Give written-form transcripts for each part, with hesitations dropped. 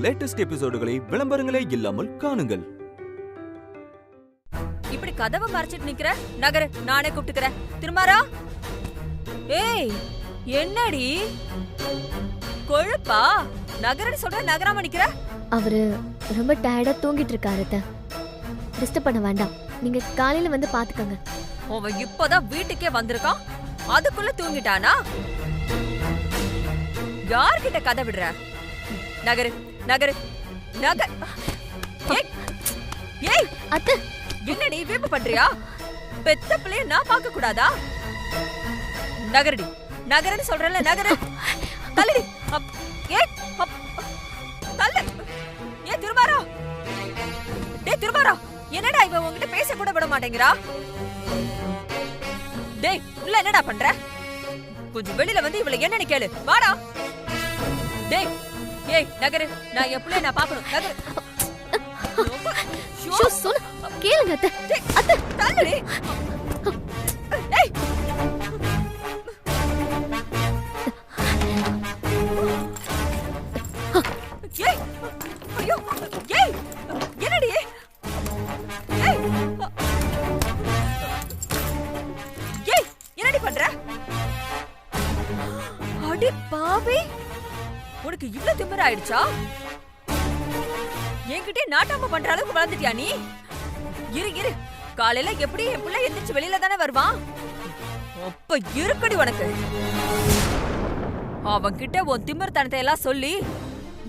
Latest எபிசோடுகளை விளம்பரங்களே இல்லாமல் காணுங்கள். இப்படி கதவை மறைச்சிட்டு நிக்கிற, நகரு, நானே கூப்பிட்டுக்கிறேன். திருமாரா, ஏய் என்னடி கொழுப்பா? நகரன்னு சொல்ற, நகராம நிக்கிற? அவரு ரொம்ப டயர்டா தூங்கிட்டு இருக்காரு. டிஸ்டர்ப் பண்ண வேண்டாம், நீங்க காலையில வந்து பாத்துக்கங்க. அவன் இப்பதான் வீட்டுக்கே வந்திருக்கான், அதுக்குள்ள தூங்கிட்டானா? யார்கிட்ட கதை விடுற? நகரு நகரு நகர். ஏய் அத்தை, என்னடி வீம்பு பண்றியா? பெத்த பிள்ளைய நான் பார்க்க கூடாதா? நகரடி, நகரன்னு சொல்றல, நகரு. தள்ளடி. தள்ள. ஏ திருமாரா, டேய் திருமாரா, என்னடா இவ உன்கிட்ட பேச கூட விட மாட்டேங்கிறா? டேய் உள்ள என்னடா பண்ற? கொஞ்சம் வெளியில வந்து இவள என்னன்னு கேளு. வாடா. டேய் ஏய் நகரு, நான் என் பிள்ளைய நான் பார்க்கணும். நகரு. ஷோ சொல், கேளுங்க அத்தை. அத்தை தள்ளடி. ஏய் ஏய் ஐயோ, ஏய் என்னடி? ஏய் ஏய் என்னடி பண்ற? அடி பாவி, உனக்கு இவ்ளோ திமிரு ஆயிடுச்சா? என்கிட்ட நாட்டாம பண்ற அளவுக்கு வளர்ந்துட்டியா நீ? இரு இரு, காலையில எப்படி என் பிள்ளை எந்திரிச்சு வெளியில தானே வருவான், அப்ப இருக்குடி உனக்கு. அவன் கிட்ட உன் திமிர்த்தனத்தை எல்லாம் சொல்லி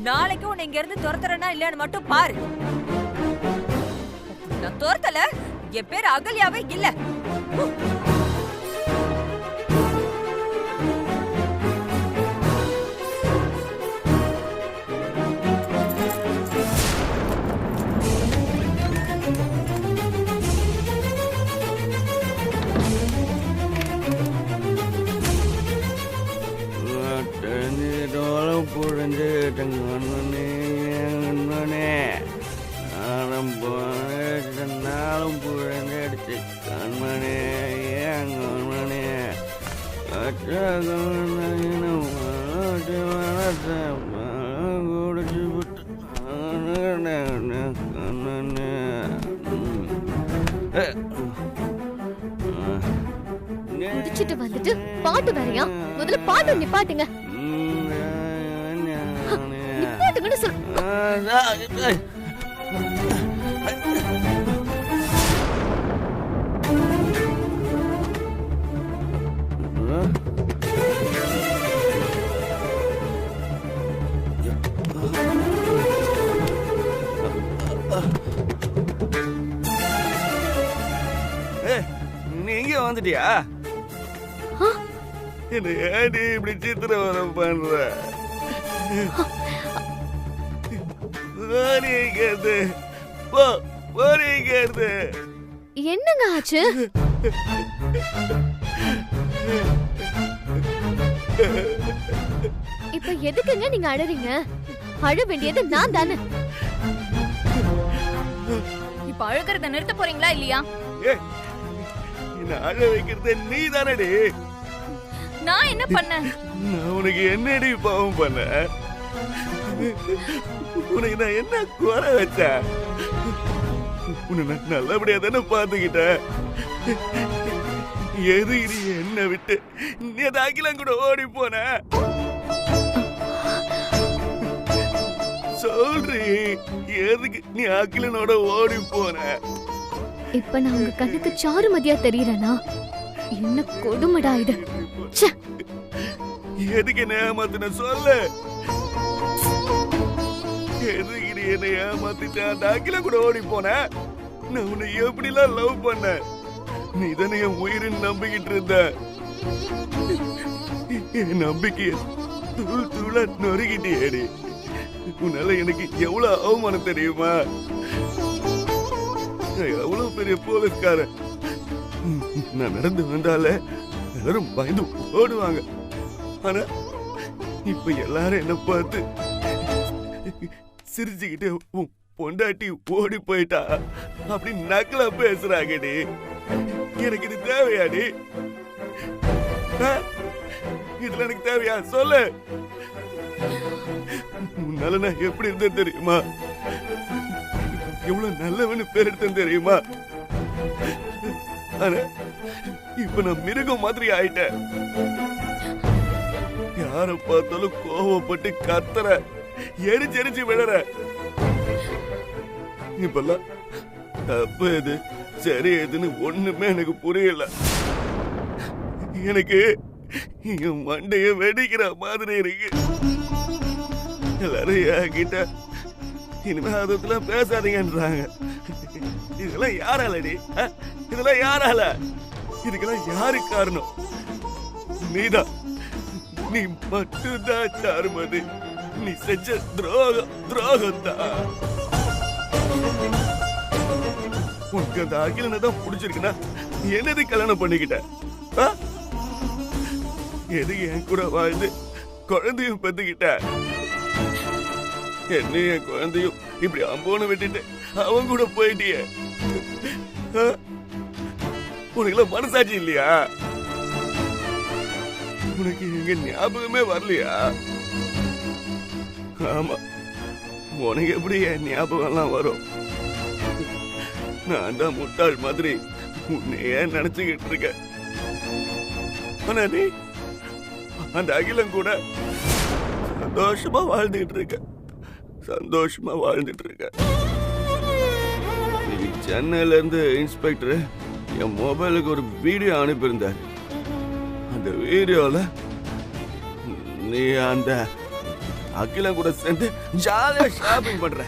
நாளைக்கு உன்னை இங்க இருந்து துரத்துறனா இல்லையான்னு மட்டும் பாரு. நான் துரத்தல, என் பேர் அகல்யாவே இல்ல. முடிச்சிட்டு வந்துட்டு பாட்டு வேறையா? முதல்ல பாட்டு நிப்பாட்டுங்க. நிப்பாட்டுங்கன்னு சொல். நீங்க வந்துட்டியா? என்ன ஏடி இப்படி சித்திரவதம் பண்ற? என்னங்க ஆச்சு? இப்ப எதுக்குங்க நீங்க அழறீங்க? அழ வேண்டியது நான் தானே. இப்ப அழுகிறத நிறுத்த போறீங்களா இல்லையா? அழ வைக்கிறது நீ தானடி. நான் என்ன பண்ண? உனக்கு என்னடி பாவம் பண்ண? உனக்கு நான் என்ன குறை வச்ச? உன்னை நல்லபடியா தானே பாத்துக்கிட்ட. எது என்ன விட்டு நீ அகிலம் கூட ஓடி போன? சொல்றி, எதுக்கு நீ அகிலனோட ஓடி போன? இப்ப நான் உங்க கண்ணுக்கு சாருமதியா தெரியறேனா? என்ன கொடுமடா இது. எதுக்கு என்ன ஏமாத்தின சொல்லு. எதுக்கு நீ என்ன ஏமாத்திட்ட? அந்த அகில கூட ஓடி போன. நான் உன்னை எப்படிலாம் லவ் பண்ண? நீ தானே என் உயிரின் நம்பிக்கிட்டு இருந்த. என் நம்பிக்கைய தூள் தூளா நொறுக்கிட்டேடி. உன்னால எனக்கு எவ்வளவு அவமானம் தெரியுமா? எவ்வளவு பெரிய போலீஸ்காரன். நான் நடந்து வந்தால எல்லாரும் பயந்து ஓடுவாங்க. ஆனா இப்ப எல்லாரும் என்ன பார்த்து சிரிச்சுக்கிட்டே பொண்டாட்டி ஓடி போயிட்டா அப்படி நக்கலா பேசுறாங்கடி. எனக்கு இது தேவையாடி? இதுல எனக்கு தேவையா சொல்லு. உன்னால நான் எப்படி இருந்தேன் தெரியுமா? எவ்வளவு நல்லவன்னு பேர் எடுத்தேன் தெரியுமா? ஆனா இப்ப நான் மிருகம் மாதிரி ஆயிட்டேன். யார பார்த்தாலும் கோவப்பட்டு கத்துற, எரிஞ்சு விழற. இப்பெல்லாம் தப்பு எது சரி எதுன்னு ஒண்ணுமே எனக்கு புரியல. எனக்கு என் மண்டைய வெடிக்கிற மாதிரி இருக்கு. எல்லாரும் என்கிட்ட இனிமே அதெல்லாம் பேசாதீங்கன்றாங்க. இதெல்லாம் யாராலடி? இதெல்லாம் யாரால? இதுக்கெல்லாம் யாரு காரணம்? நீதான். நீ மட்டும்தான் சாருமதி. நீ செஞ்ச துரோகம் தான். உனக்கு அந்த அகிலனை தான் பிடிச்சிருக்குன்னா என்னது கல்யாணம் பண்ணிக்கிட்ட? எது என் கூட வாழ்ந்து குழந்தையும் பெத்துக்கிட்ட? என்னையும் என் குழந்தையும் இப்படி அம்போன்னு விட்டுட்டு அவன் கூட போயிட்டிய. உனக்கு மனசாட்சி இல்லையா? உனக்கு எங்க ஞாபகமே வரலையா? ஆமா, உனக்கு எப்படி என் ஞாபகம் எல்லாம் வரும்? நான் தான் முட்டாள் மாதிரி உன்னையே நினைச்சுக்கிட்டு இருக்கேன். ஆனா நீ அந்த அகிலம் கூட சந்தோஷமா வாழ்ந்துட்டு இருக்க. சென்னையில இருந்து இன்ஸ்பெக்டர் என் மொபைலுக்கு ஒரு வீடியோ அனுப்பியிருந்தார். அந்த வீடியோல நீ அந்த அகிலம் கூட சேர்ந்து ஜாலியா ஷாப்பிங் பண்ற.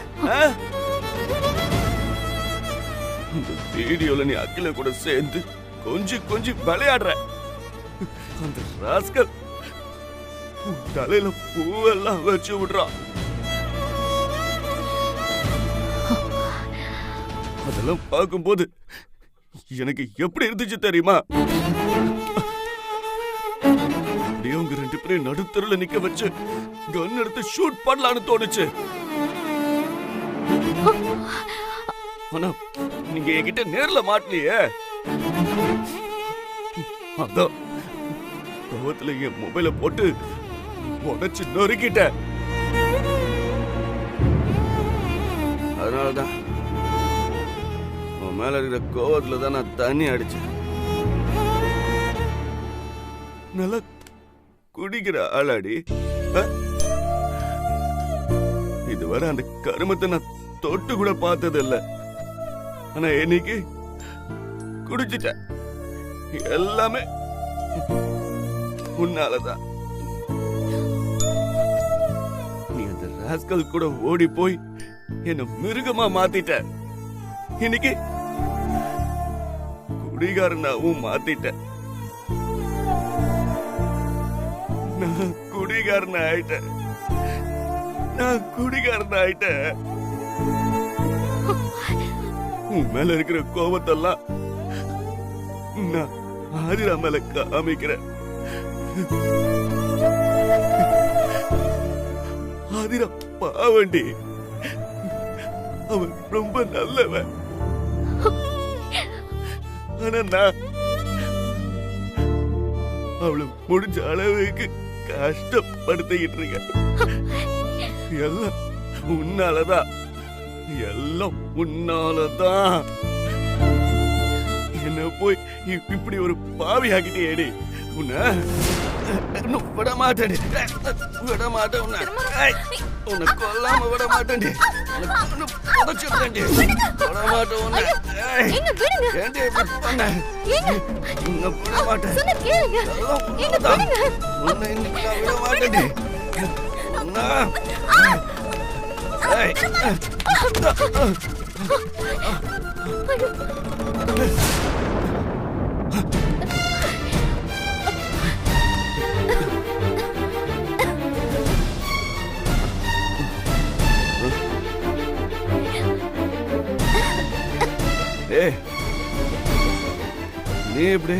அந்த வீடியோல நீ அகிலம் கூட சேர்ந்து கொஞ்சம் விளையாடுற. அந்த ராஸ்கல் தலையில பூவெல்லாம் வச்சு விடுறான். அதெல்லாம் பார்க்கும்போது எனக்கு எப்படி இருந்துச்சு தெரியுமா? அப்படியே உங்க 2 பேரும் நடுத்தருல நிக்க வச்சு கன் எடுத்து ஷூட் பண்ணலான்னு தோணுச்சு. ஆனா நீங்க என்கிட்ட நேர்ல மாட்டலையே. அதான் கோவத்துல என் மொபைல போட்டு உடைச்சு நொறுக்கிட்ட. அதனாலதான் உன் மேல இருக்கிற கோவத்துல தான் நான் தண்ணி அடிச்சேன். நல்லா குடிக்கிற ஆளாடி. இதுவரை அந்த கருமத்தை நான் தொட்டு கூட பார்த்தது இல்ல. ஆனா இன்னைக்கு குடிச்சிட்டேன். எல்லாமே உன்னாலதான். நீ அந்த ராஸ்கல் கூட ஓடி போய் என்ன மிருகமா மாத்திட்ட. இன்னைக்கு குடிகாரனாவும் மாத்திட்ட. நான் குடிகாரன் ஆயிட்டேன். உன் மேல இருக்கிற கோபத்தெல்லாம் நான் ஆதிரா மேல காமிக்கிறேன். ஆதிரா பாவண்டி. அவன் ரொம்ப நல்லவன். ஆனா நான் அவளை முடிஞ்ச அளவுக்கு கஷ்டப்படுத்திக்கிட்டு இருக்கேன். எல்லாம் உன்னாலதான். என்ன போய் இப்படி ஒரு பாவி ஆகிட்டேடி. உன்னை விட மாட்டேன். உன்னை கொல்லாம விட மாட்டேன். விட மாட்டேன். உன்னை இன்னைக்கு விட மாட்டேன். நீ எப்படி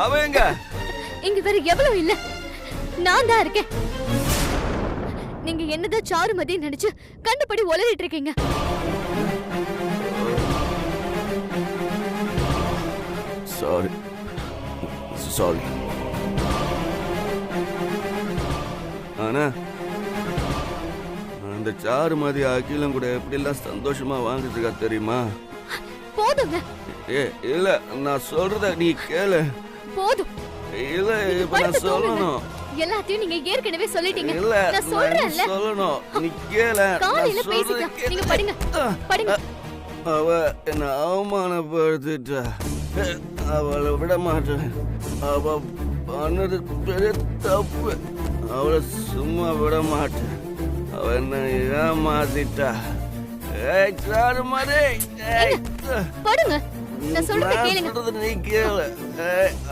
அவங்க இங்க வேற எவ்வளவு இல்ல, நான் தான் இருக்கேன். நீங்க என்னதான் சாருமதி நினைச்சு கண்டுபடி உளறிட்டு இருக்கீங்க. சாரி. ஆனா அந்த சாருமதி அகிலம் கூட எப்படிலாம் சந்தோஷமா வாழ்ந்துருக்கா தெரியுமா? போதுங்க. இல்ல நான் சொல்றத நீ கேளு. போதும். இல்ல இப்ப நான் சொல்லணும். எல்லாத்தையும் நீங்க ஏற்கனவே சொல்லிட்டீங்க. இல்ல நான் சொல்றேன்ல. சொல்லணும். நீ கேளு. காலையில பேசிக்கலாம். நீங்க படிங்க. படிங்க. அவ என்ன அவமானப்படுத்திட்டா. அவளை விட மாட்டேன். அவ பண்ணது பெரிய தப்பு. அவளை சும்மா விட மாட்டேன். அவ என்ன ஏமாத்திட்டா. படுங்க. நான் சொல்றத கேளுங்க. நீ கேளு.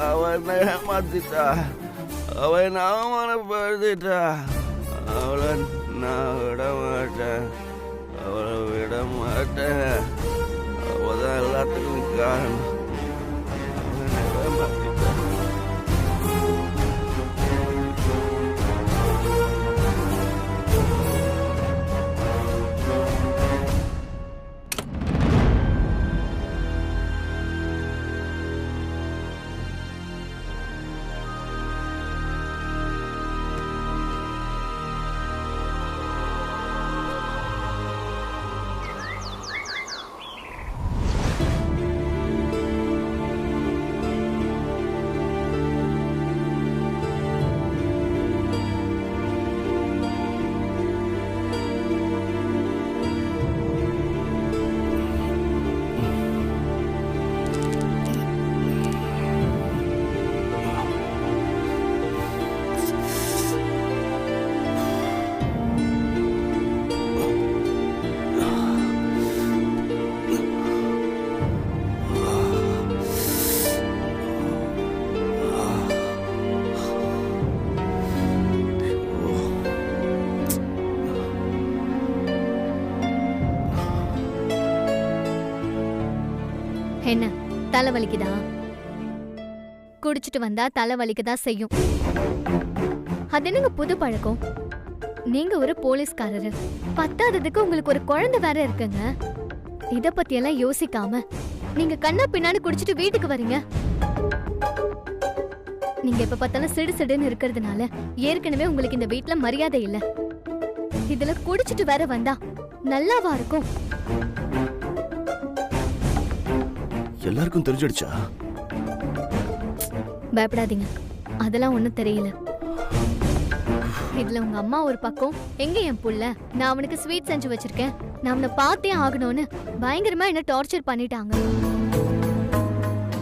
அவ என்ன ஏமாத்திட்டா. அவ என்ன அவமானப்படுத்திட்டா. அவளை நான் விட மாட்டேன். அவளை விட மாட்டேன். அவதான் எல்லாத்துக்கும் காரணம். அவளை ஏமாத்திட்டா. என்ன தலைவலிக்குதா? குடிச்சிட்டு வந்தா தலைவலிக்குதான் செய்யும். அது என்னங்க புது பழக்கம்? நீங்க ஒரு போலீஸ்காரரு, பத்தாததுக்கு உங்களுக்கு ஒரு குழந்தை வேற இருக்குங்க. இத பத்தி எல்லாம் யோசிக்காம நீங்க கண்ணா பின்னான்னு குடிச்சிட்டு வீட்டுக்கு வரீங்க. நீங்க எப்ப பார்த்தாலும் சிடு சிடுன்னு இருக்கிறதுனால ஏற்கனவே உங்களுக்கு இந்த வீட்ல மரியாதை இல்ல. இதுல குடிச்சிட்டு வேற வந்தா நல்லாவா இருக்கும்? எல்லாருக்கும் தெரிஞ்சிடுச்சா? பயப்படாதீங்க, அதெல்லாம் ஒண்ணும் தெரியல. இதுல உங்க அம்மா ஒரு பக்கம், எங்க என் புள்ள, நான் அவனுக்கு ஸ்வீட் செஞ்சு வச்சிருக்கேன், நான் அவனை பார்த்தே ஆகணும்னு பயங்கரமா என்ன டார்ச்சர் பண்ணிட்டாங்க.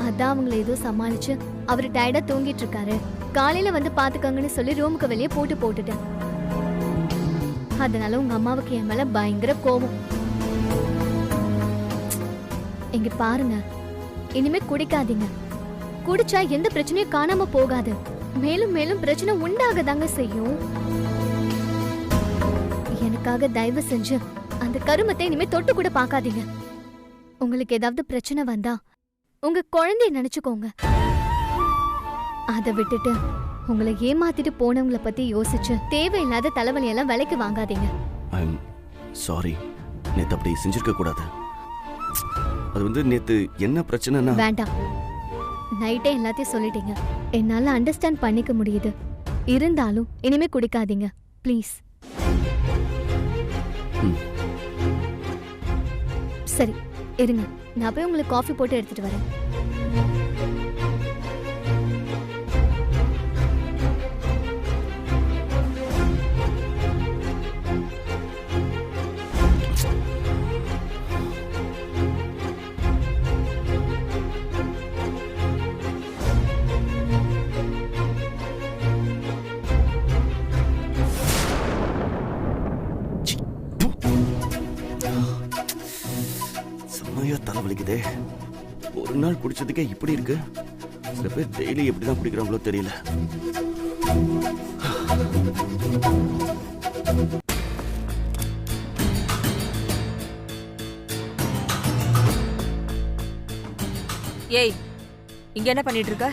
அதான் அவங்களை ஏதோ சமாளிச்சு அவரு டயர்டா தூங்கிட்டு இருக்காரு, காலையில வந்து பாத்துக்கங்கன்னு சொல்லி ரூமுக்கு வெளியே போட்டுட்டேன். அதனால உங்க அம்மாவுக்கு என் மேல பயங்கர கோபம். இங்க பாருங்க, இனிமே குடிக்காதீங்க. குடிச்சா எந்த பிரச்சனையும் காணாம போகாது, மேலும் மேலும் பிரச்சனை உண்டாகதாங்க செய்யும். எனக்காக தயவு செஞ்சு அந்த கருமத்தை இனிமே தொட்டு கூட பார்க்காதீங்க. உங்களுக்கு ஏதாவது பிரச்சனை வந்தா உங்க குழந்தைய நினைச்சுக்கோங்க. அதை விட்டுட்டு உங்களை ஏமாத்திட்டு போனவங்கள பத்தி யோசிச்சு தேவையில்லாத தலைவலியெல்லாம் விலைக்கு வாங்காதீங்க. சாரி, நேத்து அப்படி செஞ்சிருக்க கூடாது. அது நேத்து என்ன பிரச்சனைனா? வேண்டாம், நைட்டே எல்லாத்தையும் சொல்லிட்டீங்க. என்னால அண்டர்ஸ்டாண்ட் பண்ணிக்க முடியுது. இருந்தாலும் இனிமே குடிக்காதீங்க ப்ளீஸ். சரி இருங்க, நான் போய் உங்களுக்கு காஃபி போட்டு எடுத்துட்டு வரேன். தலைவலிக்குதே. ஒரு நாள் குடிச்சதுக்கே இப்படி இருக்கு. சில பேர் டெய்லி எப்படிதான் குடிக்கிறாங்களோ தெரியல. ஏய், இங்க என்ன பண்ணிட்டு இருக்க?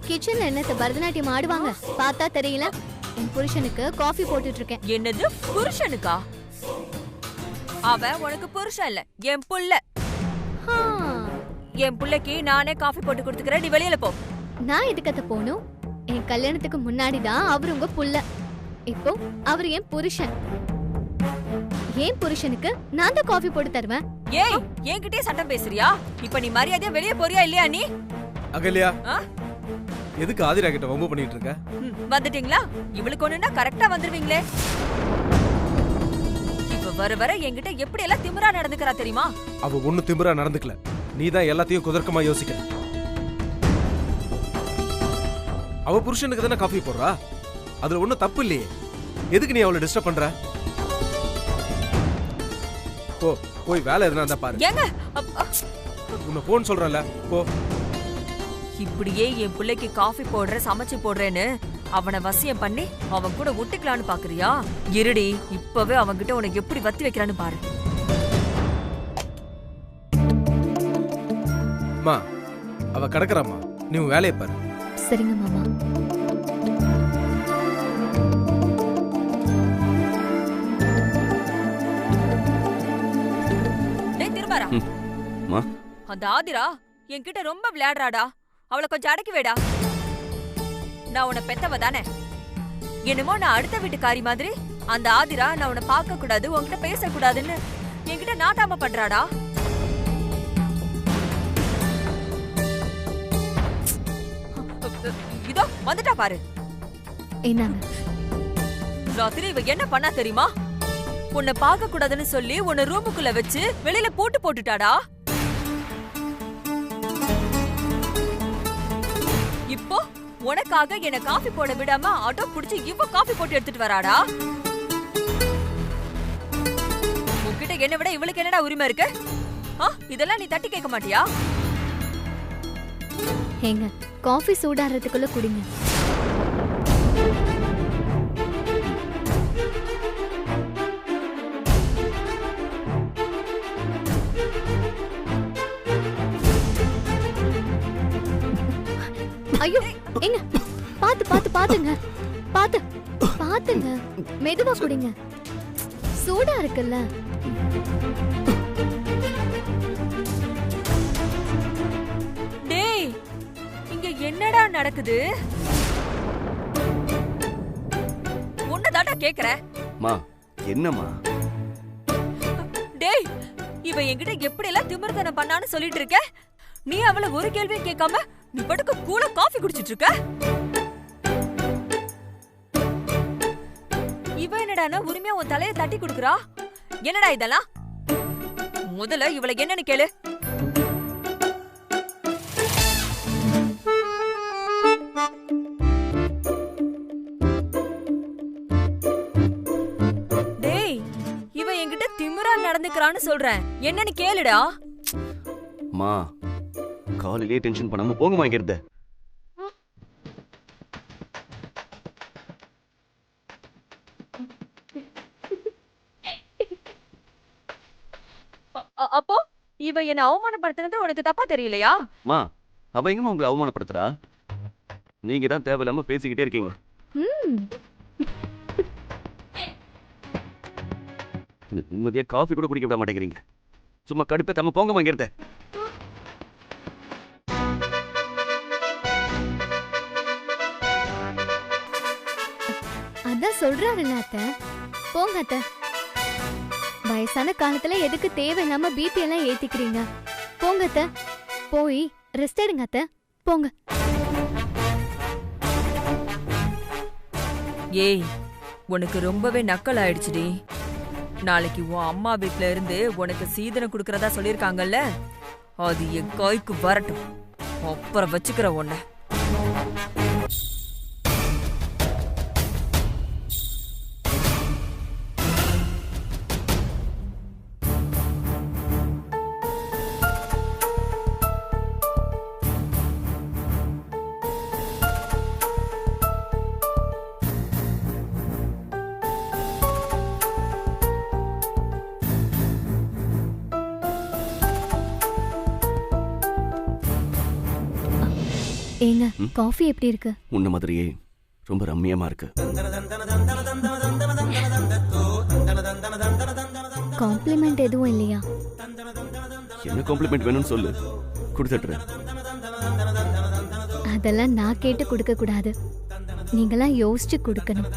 கிச்சன்ல என்னத்த பரதநாட்டியம் ஆடுவாங்க பார்த்தா தெரியல. என் புருஷனுக்கு காஃபி போட்டுட்டு இருக்கேன். என்னது புருஷனுக்கா? அவன் உனக்கு புருஷன் இல்ல, என் புள்ள. என் புள்ளைக்கு நானே காஃபி போட்டு கொடுத்துக்கிறேன், நீ வெளியில போ. நான் எதுக்கத்த போகணும்? என் கல்யாணத்துக்கு முன்னாடிதான் அவரு உங்க புள்ள. இப்போ அவர் என் புருஷன். என் புருஷனுக்கு நான் தான் காஃபி போட்டு தருவேன். ஏய் என்கிட்டயே சட்டம் பேசுறியா? இப்ப நீ மரியாதையா வெளியே போறியா இல்லையா நீ? அகல்யா, ஆ? எதுக்கு ஆதிரா கிட்ட வம்பு பண்ணிட்டு இருக்க? வந்துட்டீங்களா? இவளுக்கு ஒண்ணுன்னா கரெக்டா வந்துருவீங்களே. இப்ப வர வர என்கிட்ட எப்படி எல்லாம் திமிரா நடந்துக்கிறா தெரியுமா? அவ ஒண்ணு திமிரா நடந்துக்கல, நீதான் எல்லாத்தையும் குதர்க்கமா யோசிக்கிற. அவ புருஷனுக்கு தானே காஃபி போடுறா, அதுல ஒண்ணும் தப்பு இல்லையே. எதுக்கு நீ அவளை டிஸ்டர்ப் பண்ற? போ, போய் வேலை எதுனா இருந்தா பாரு. ஏங்க உன்னை போன் சொல்றல, போ. இப்படியே என் பிள்ளைக்கு காஃபி போடுற சமைச்சு போடுறேன்னு அவனை வசியம் பண்ணி அவன் கூட ஒட்டிக்கலான்னு பாக்குறியா? இருடி, இப்பவே அவன்கிட்ட உனக்கு எப்படி வத்தி வைக்கிறான்னு பாரு. அம்மா, அவ கிடக்குறாம்மா, நீ உன் வேலையை பாரு. சரிங்க மாமா. டேய் திரும்பாரா, மா அந்த ஆதிரா என்கிட்ட ரொம்ப விளையாடுறாடா. அவளை கொஞ்சம் அடக்கி வைடா. நான் உன்னை பெத்தவ தானே. என்னமோ நான் அடுத்த வீட்டுக்காரி மாதிரி அந்த ஆதிரா நான் உன்னை பார்க்க கூடாது, உன்கிட்ட பேசக்கூடாதுன்னு என்கிட்ட நாட்டாம பண்றாடா. இதோ வந்துட்டா பாரு. என்னங்க ராத்திரி இவ என்ன பண்ணா தெரியுமா? உன்னை பார்க்க கூடாதுன்னு சொல்லி உன்னை ரூமுக்குள்ள வச்சு வெளியில போட்டுட்டாடா. இப்போ உனக்காக என்ன காஃபி போட விடாம ஆட்டோ புடிச்சு இவ காஃபி போட்டு எடுத்துட்டு வராடா. உன்கிட்ட என்ன விட இவளுக்கு என்னடா உரிமை இருக்கு? இதெல்லாம் நீ தட்டி கேட்க மாட்டியா? ஏங்க காஃபி சூடாறதுக்குள்ள குடிங்க. ஐயோ எங்க பாத்து பாத்து பாத்துங்க, பாத்து பாத்துங்க, மெதுவா குடிங்க, சூடா இருக்குல்ல. டேய் இங்க என்னடா நடக்குது? உன்னதாடா கேக்குறேன். மா என்னம்மா? டேய் இவ என்கிட்ட எப்படி எல்லாம் திமிர்த்தனம் பண்ணான்னு சொல்லிட்டு இருக்க. நீ அவள ஒரு கேள்வியும் கேட்காம நீ படுக்க கூல காஃபி குடிச்சிட்டு இருக்க. இவ என்னடானா உரிமையா உன் தலைய தட்டி குடுக்குறா. என்னடா இதெல்லாம்? முதல்ல இவள என்னன்னு கேளு. டேய் இவ என்கிட்ட திமிரா நடந்துக்கிறான்னு சொல்றேன், என்னன்னு கேளுடா. மா காலையிலேயே டென்ஷன் பண்ணாம போங்க வாங்கிறத. அப்போ இவ என்ன அவமானப்படுத்தினது உனக்கு தப்பா தெரியலையா? மா அவ எங்கம்மா உங்களை அவமானப்படுத்துறா? நீங்க தான் தேவையில்லாம பேசிக்கிட்டே இருக்கீங்க. நிம்மதியா காஃபி கூட குடிக்க விட மாட்டேங்கிறீங்க. சும்மா கடுப்பை தம்ம போங்க வாங்கிறத. அதான் சொல்றாருல்ல அத்தை, போங்க அத்தை. வயசான காலத்துல எதுக்கு தேவையில்லாம பிபி எல்லாம் ஏத்திக்கிறீங்க? போங்க அத்தை, போய் ரெஸ்ட் எடுங்க அத்தை, போங்க. ஏய் உனக்கு ரொம்பவே நக்கல் ஆயிடுச்சுடி. நாளைக்கு உன் அம்மா வீட்ல இருந்து உனக்கு சீதனம் குடுக்கறதா சொல்லிருக்காங்கல்ல, அது என் கைக்கு வரட்டும், அப்புறம் வச்சுக்கிற உன்னை. ஏங்க காஃபி எப்படி இருக்கு? உன்ன மாதிரியே ரொம்ப ரம்மியமா இருக்கு. காம்ப்ளிமெண்ட் எதுவும் இல்லையா? என்ன காம்ப்ளிமெண்ட் வேணும்னு சொல்லு, கொடுத்துட்றேன். அதெல்லாம் நான் கேட்டு கொடுக்க கூடாது, நீங்களாம் யோசிச்சு கொடுக்கணும்.